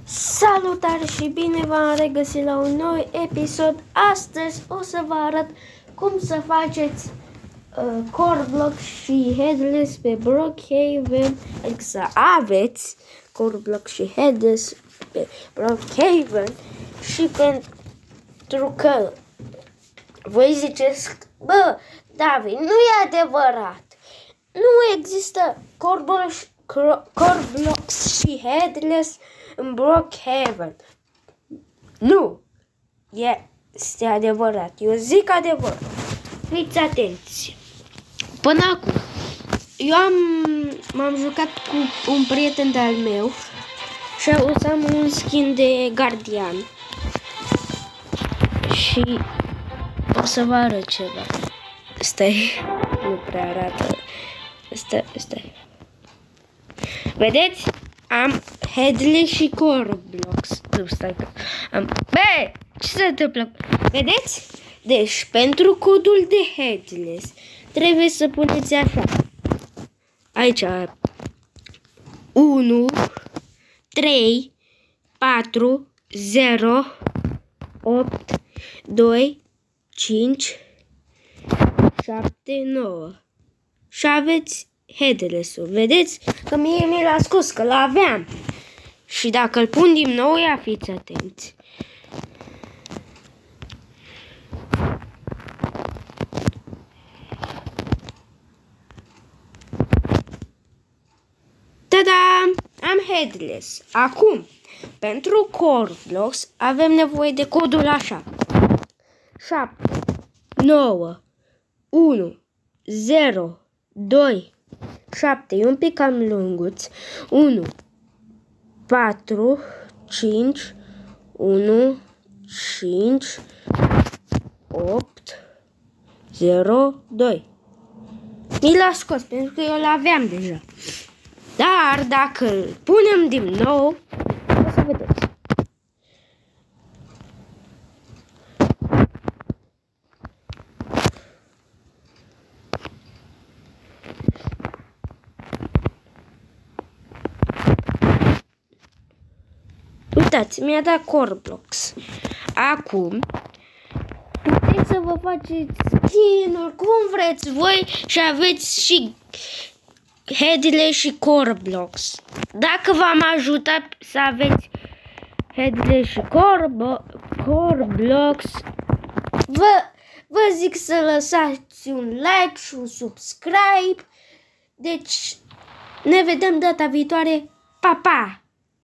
Salutare și bine v-am regăsit la un nou episod. Astăzi o să vă arăt cum să faceți core block și headless pe Brookhaven, adică să aveți core block și headless pe Brookhaven. Și pentru că voi ziceți, bă, David, nu e adevărat, nu există core blocks și headless în Brookhaven. Nu, este adevărat, eu zic adevărat. Fiți atenți. Până acum, eu m-am jucat cu un prieten de-al meu și am un skin de gardian. Și o să vă arăt ceva. Stai, nu prea arată. Stai. Vedeți? Am headless și core blocks. Stai că am... Bă, ce se întâmplă? Vedeți? Deci, pentru codul de headless trebuie să puneți așa. Aici 1 3 4 0 8 2 5 7 9 și aveți headless-ul. Vedeți că mie mi l-a scos, că l-aveam. Și dacă îl pun din nou, ia fiți atenți. Tada! Am headless. Acum, pentru core blocks avem nevoie de codul așa. 7 9 1 0 2 7, e un pic cam lunguț. 1 4 5 1 5 8 0 2. Mi l-a scos pentru că eu l-aveam deja. Dar dacă îl punem din nou, o să vedeți. Uitați, mi-a dat core blocks. Acum puteți să vă faceți skin-uri cum vreți voi și aveți și headless și core blocks. Dacă v-am ajutat să aveți headless și core blocks, vă zic să lăsați un like și un subscribe. Deci ne vedem data viitoare. Pa, pa!